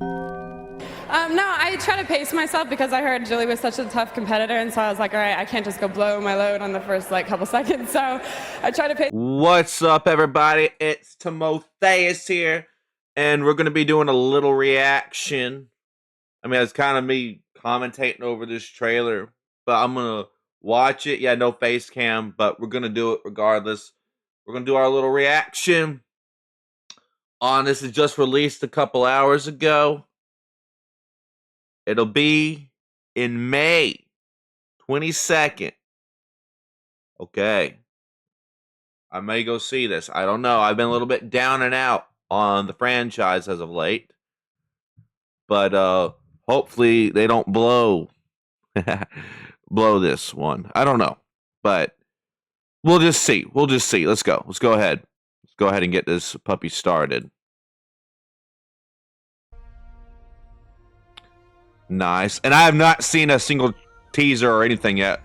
No, I try to pace myself because I heard Julie was such a tough competitor, and so I was like, all right, I can't just go blow my load on the first couple seconds. So I try to pace. What's up, everybody? It's Timotheus here, and we're gonna be doing a little reaction. I mean, it's kind of me commentating over this trailer, but I'm gonna watch it. Yeah, no face cam, but we're gonna do it regardless. We're gonna do our little reaction on this. Is just released a couple hours ago. It'll be in May 22nd. Okay. I may go see this. I don't know. I've been a little bit down and out on the franchise as of late. But hopefully they don't blow this one. I don't know. But we'll just see. We'll just see. Let's go. Let's go ahead. Let's go ahead and get this puppy started. Nice. And I have not seen a single teaser or anything yet.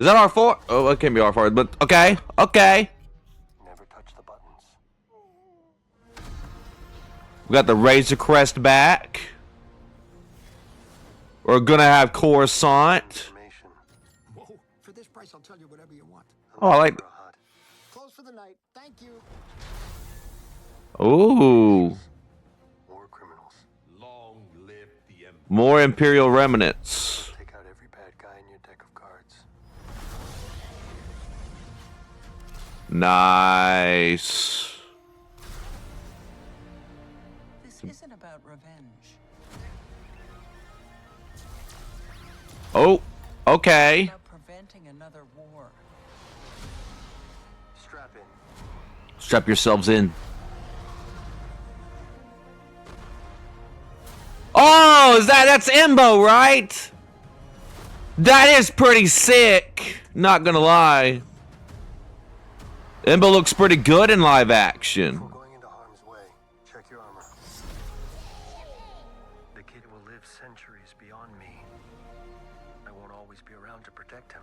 Is that R4? Oh, it can't be R4, but okay. Okay. Never touch the buttons. We got the Razor Crest back. We're gonna have Coruscant. Whoa, for this price, I'll tell you whatever you want. Oh, I like. Close for the night. Thank you. Ooh. More criminals. Long live the Empire. More Imperial remnants. Take out every bad guy in your deck of cards. Nice. This isn't about revenge. Oh, okay. It's about preventing another war. Strap in. Strap yourselves in. Oh, that's Embo, right? That is pretty sick. Not gonna lie. Embo looks pretty good in live action. Before going into harm's way, check your armor. The kid will live centuries beyond me. I won't always be around to protect him.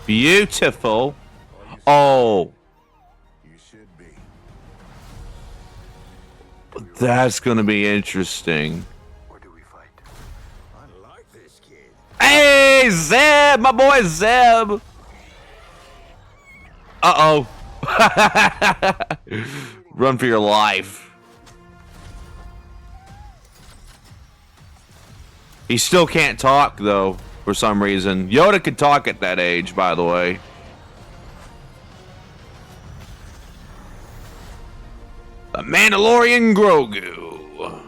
Beautiful. Oh, You should be. that's gonna be interesting. Or do we fight? I like this kid. Hey, Zeb, my boy Zeb. Uh-oh. Run for your life. He still can't talk, though, for some reason. Yoda could talk at that age, by the way. The Mandalorian Grogu.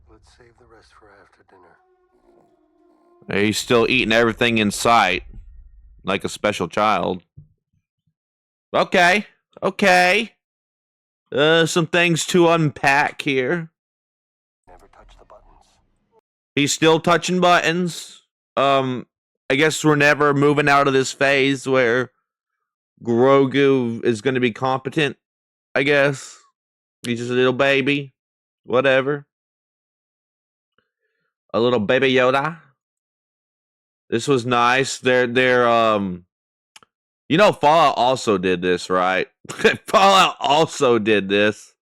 Let's save the rest for after dinner. He's still eating everything in sight, like a special child. Okay, okay. Some things to unpack here. Never touch the buttons. He's still touching buttons. I guess we're never moving out of this phase where Grogu is going to be competent, I guess. He's just a little baby. Whatever. A little baby Yoda. This was nice. You know, Fallout also did this, right? Fallout also did this.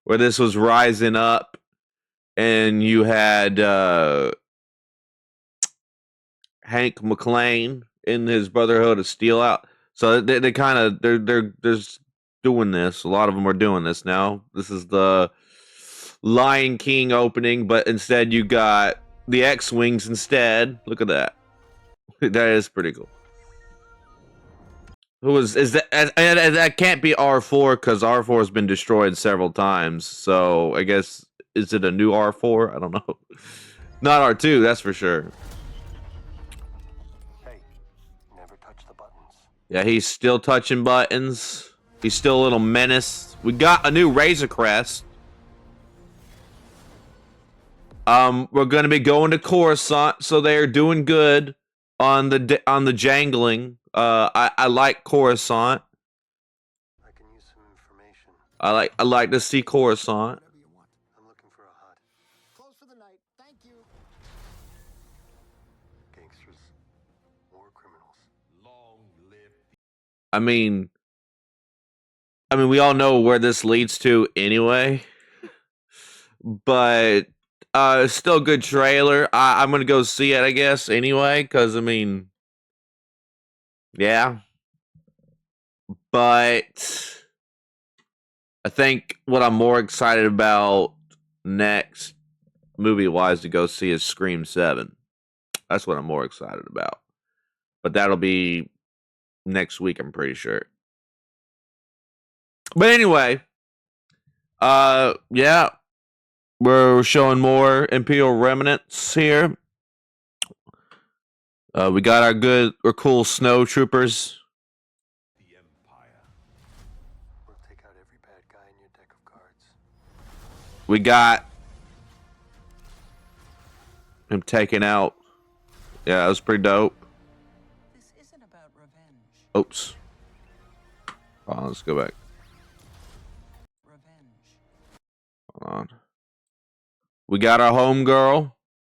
Where this was rising up. And you had Hank McClane in his Brotherhood of Steel out. So they kind of they're just doing this. A lot of them are doing this now. This is the Lion King opening, but instead you got the X-Wings instead. Look at that. That is pretty cool. Is that? And that can't be R4 because R4 has been destroyed several times. So I guess, is it a new R4? I don't know. Not R2, that's for sure. Hey, never touch the buttons. Yeah, he's still touching buttons. He's still a little menace. We got a new Razor Crest. We're gonna be going to Coruscant, so they're doing good on the jangling. I like Coruscant. I can use some information. I like to see Coruscant. Whatever you want. I'm looking for a hut. Close for the night. Thank you. Gangsters. More criminals. Long live I mean, I mean, we all know where this leads to anyway, but still a good trailer. I'm gonna go see it, I guess, anyway, because I mean, yeah. But I think what I'm more excited about next, movie wise, to go see is Scream 7. That's what I'm more excited about. But that'll be next week, I'm pretty sure. But anyway, yeah, we're showing more Imperial remnants here. We got our good or cool snow troopers. The Empire. We'll take out every bad guy in your deck of cards. We got him taken out. Yeah, that was pretty dope. This isn't about revenge. Oops. Oh, let's go back. Revenge. Hold on. We got our homegirl,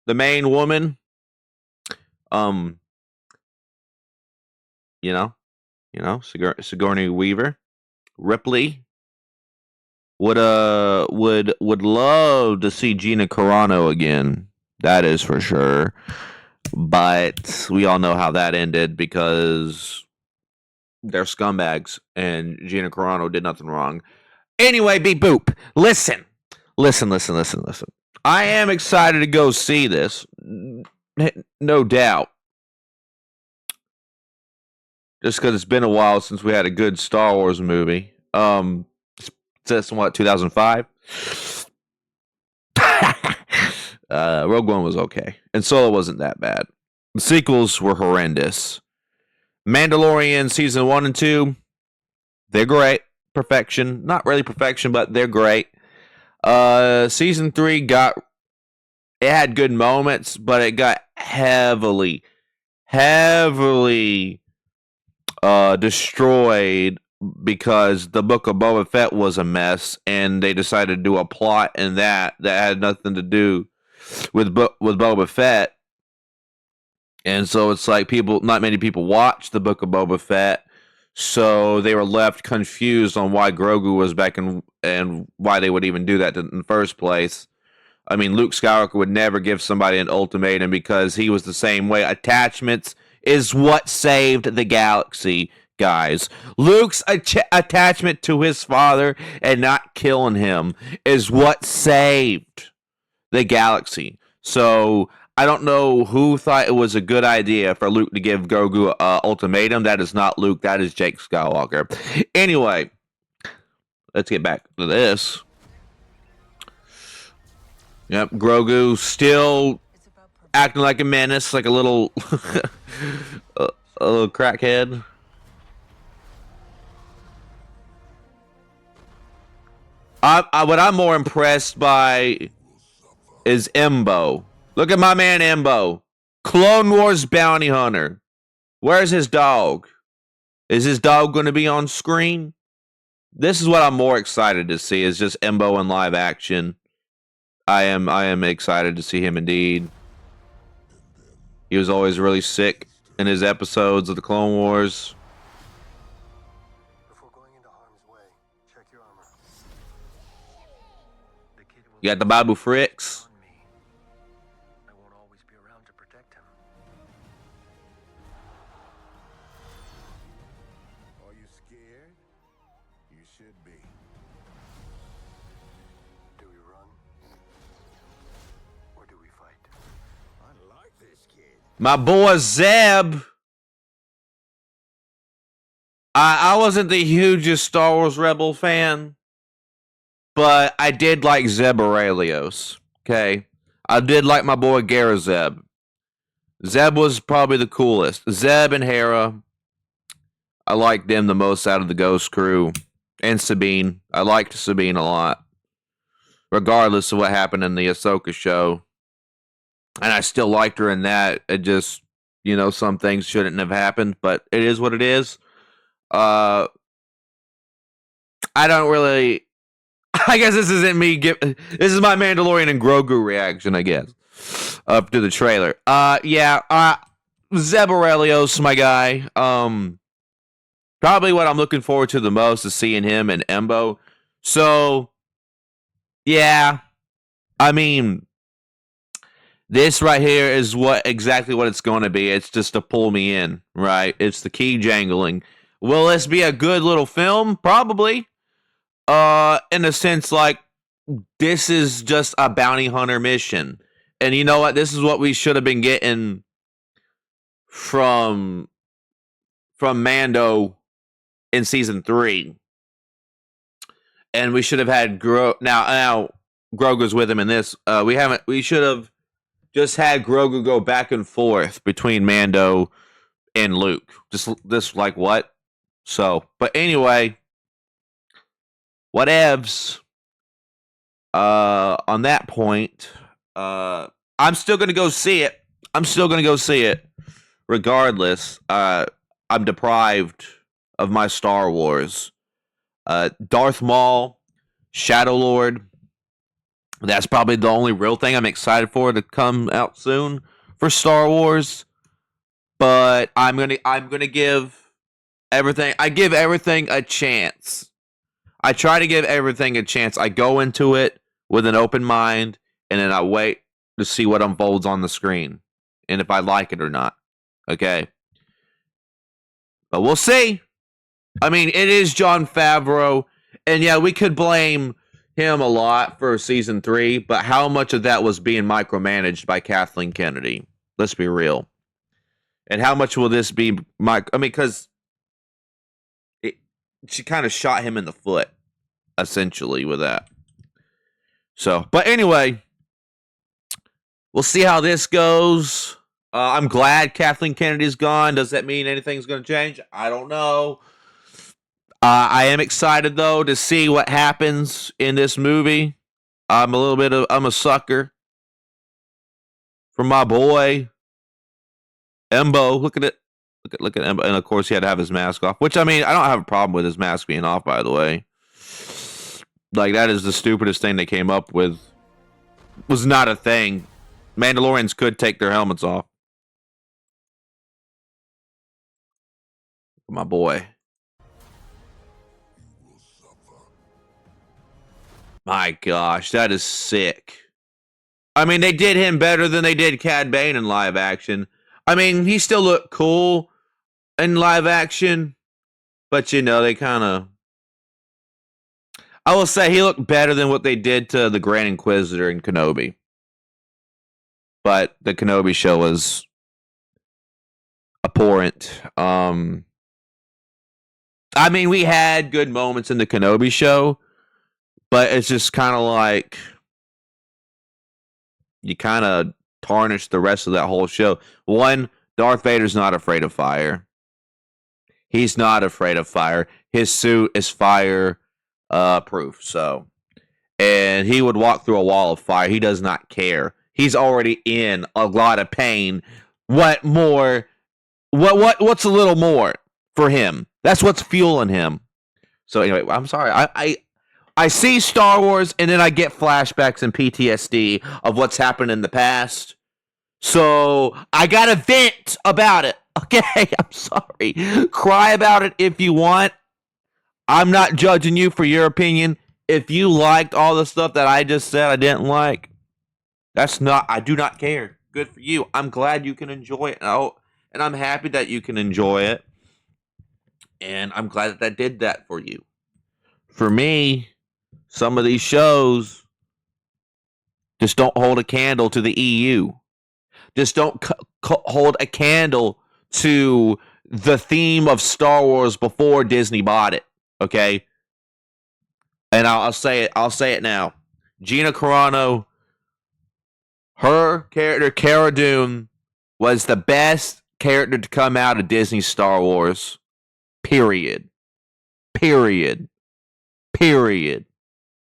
the main woman. Sigourney Weaver, Ripley. Would love to see Gina Carano again. That is for sure. But we all know how that ended because they're scumbags and Gina Carano did nothing wrong. Anyway, beep boop. Listen. I am excited to go see this. No doubt. Just because it's been a while since we had a good Star Wars movie. Since what, 2005? Rogue One was okay. And Solo wasn't that bad. The sequels were horrendous. Mandalorian Season 1 and 2, they're great. Perfection. Not really perfection, but they're great. Season 3 it had good moments, but it got heavily destroyed because the Book of Boba Fett was a mess, and they decided to do a plot in that had nothing to do with Boba Fett. And so it's like not many people watched the Book of Boba Fett, so they were left confused on why Grogu was back and why they would even do that in the first place. I mean, Luke Skywalker would never give somebody an ultimatum because he was the same way. Attachments is what saved the galaxy, guys. Luke's attachment to his father and not killing him is what saved the galaxy. So I don't know who thought it was a good idea for Luke to give Grogu an ultimatum. That is not Luke. That is Jake Skywalker. Anyway, let's get back to this. Yep, Grogu still acting like a menace, like a little a little crackhead. What I'm more impressed by is Embo. Look at my man Embo, Clone Wars bounty hunter. Where's his dog? Is his dog going to be on screen? This is what I'm more excited to see. Is just Embo in live action. I am excited to see him indeed. He was always really sick in his episodes of the Clone Wars. Before going into harm's way, check your armor. The kid will You got the Babu Fricks. on me. I won't always be around to protect him. Are you scared? You should be. Do we run? Or do we fight? I like this kid. My boy Zeb. I wasn't the hugest Star Wars Rebel fan, but I did like Zeb Aurelios. Okay, I did like my boy Gara Zeb. Zeb was probably the coolest. Zeb and Hera, I liked them the most out of the Ghost Crew, and Sabine. I liked Sabine a lot, regardless of what happened in the Ahsoka show. And I still liked her in that. It just, some things shouldn't have happened, but it is what it is. I don't really. I guess this isn't me. This is my Mandalorian and Grogu reaction, I guess, up to the trailer. Yeah. Zeb Aurelios, my guy. Probably what I'm looking forward to the most is seeing him and Embo. So, yeah, I mean, this right here is exactly what it's going to be. It's just to pull me in, right? It's the key jangling. Will this be a good little film? Probably. In a sense, like, this is just a bounty hunter mission. And you know what? This is what we should have been getting from Mando in season 3. And we should have had now Grogu's with him in this. We should have just had Grogu go back and forth between Mando and Luke. Just like what? So, but anyway, whatevs. On that point, I'm still gonna go see it. Regardless. I'm deprived of my Star Wars. Darth Maul, Shadow Lord. That's probably the only real thing I'm excited for to come out soon for Star Wars. But I'm gonna give everything. I give everything a chance. I try to give everything a chance. I go into it with an open mind, and then I wait to see what unfolds on the screen, and if I like it or not. Okay, but we'll see. I mean, it is Jon Favreau, and yeah, we could blame him a lot for season 3, but how much of that was being micromanaged by Kathleen Kennedy? Let's be real. And how much will this be? Because she kind of shot him in the foot, essentially, with that. So, but anyway, we'll see how this goes. I'm glad Kathleen Kennedy's gone. Does that mean anything's going to change? I don't know. I am excited, though, to see what happens in this movie. I'm a sucker for my boy, Embo. Look at it. Look at Embo. And, of course, he had to have his mask off. Which, I mean, I don't have a problem with his mask being off, by the way. Like, that is the stupidest thing they came up with. It was not a thing. Mandalorians could take their helmets off. My boy. My gosh, that is sick. I mean, they did him better than they did Cad Bane in live action. I mean, he still looked cool in live action, but you know, they kind of... I will say he looked better than what they did to the Grand Inquisitor in Kenobi. But the Kenobi show was abhorrent. I mean, we had good moments in the Kenobi show, but it's just kind of like you kind of tarnish the rest of that whole show. One, Darth Vader's not afraid of fire. He's not afraid of fire. His suit is fire proof. So, and he would walk through a wall of fire. He does not care. He's already in a lot of pain. What more? What's a little more for him? That's what's fueling him. So anyway, I'm sorry. I see Star Wars and then I get flashbacks and PTSD of what's happened in the past. So I gotta vent about it. Okay, I'm sorry. Cry about it if you want. I'm not judging you for your opinion. If you liked all the stuff that I just said I didn't like, I do not care. Good for you. I'm glad you can enjoy it. And I'm happy that you can enjoy it. And I'm glad that did that for you. For me, some of these shows just don't hold a candle to the EU. Just don't hold a candle to the theme of Star Wars before Disney bought it. Okay? And I'll say it now. Gina Carano, her character, Cara Dune, was the best character to come out of Disney Star Wars. Period.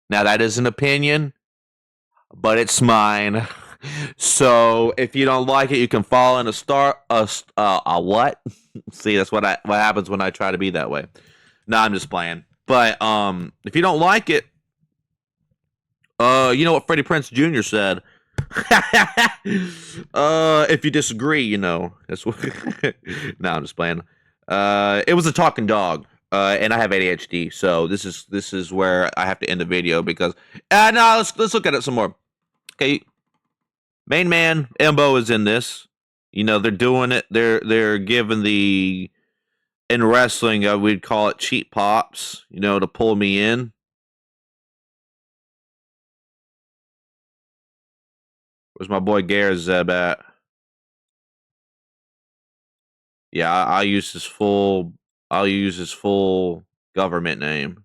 Now, that is an opinion, but it's mine. So, if you don't like it, you can fall in a what? See, that's what happens when I try to be that way. No, I'm just playing. But if you don't like it, you know what Freddie Prinze Jr. said. If you disagree, you know, that's what. No, I'm just playing. It was a talking dog, and I have ADHD, so this is where I have to end the video because no, let's look at it some more. Okay, main man Embo is in this. You know they're doing it. They're giving the in wrestling we'd call it cheap pops. You know to pull me in. Where's my boy Garazeb at? Yeah, I'll use his full government name.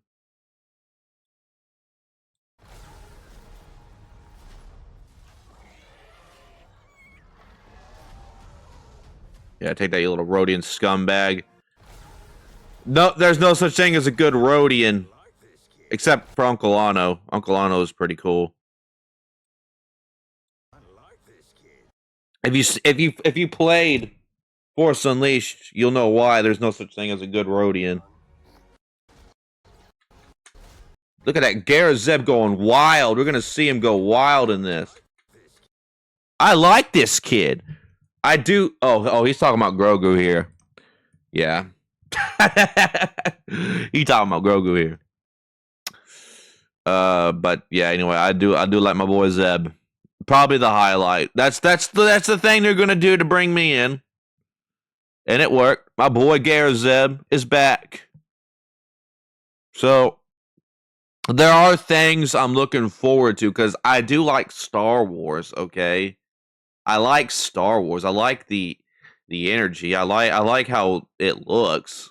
Yeah, take that, you little Rhodian scumbag. No, there's no such thing as a good Rhodian. Except for Uncle Anno. Uncle Anno is pretty cool. If you played Force Unleashed, you'll know why there's no such thing as a good Rhodian. Look at that Garazeb going wild. We're gonna see him go wild in this. I like this kid. I do. Oh, he's talking about Grogu here. Yeah. He talking about Grogu here. But yeah, anyway, I do like my boy Zeb. Probably the highlight. That's the thing they're gonna do to bring me in. And it worked. My boy Garazeb is back. So there are things I'm looking forward to because I do like Star Wars, okay? I like Star Wars. I like the energy. I like how it looks.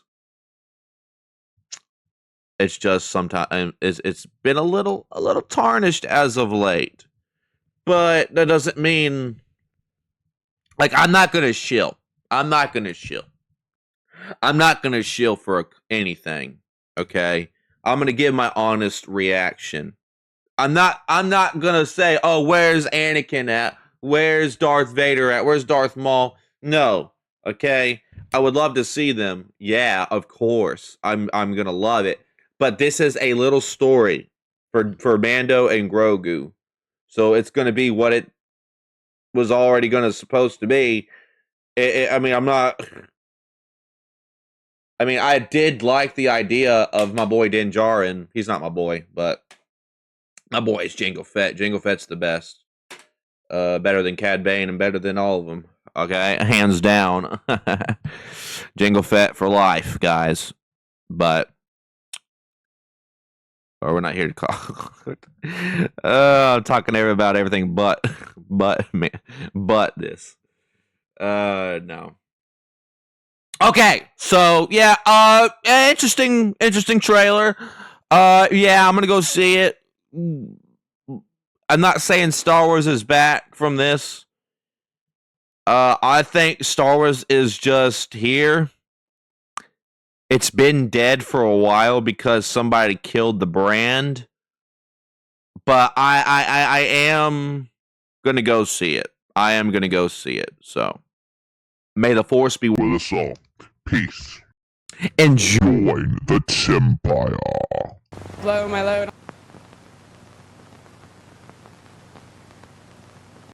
It's just sometimes it's been a little tarnished as of late. But that doesn't mean like I'm not gonna shill. I'm not gonna shill for anything. Okay? I'm gonna give my honest reaction. I'm not gonna say, oh, where's Anakin at? Where's Darth Vader at? Where's Darth Maul? No. Okay? I would love to see them. Yeah, of course. I'm gonna love it. But this is a little story for Mando and Grogu. So it's gonna be what it was already supposed to be. I did like the idea of my boy Din Djarin. He's not my boy, but my boy is Jango Fett. Jango Fett's the best. Better than Cad Bane and better than all of them. Okay, hands down. Jango Fett for life, guys. But we're not here to call. I'm talking about everything but this. No. Okay, so yeah, interesting trailer. Yeah, I'm gonna go see it. I'm not saying Star Wars is back from this. I think Star Wars is just here. It's been dead for a while because somebody killed the brand. But I am gonna go see it. I am gonna go see it. So may the Force be with us all. Peace. And join the Empire. Blow my load.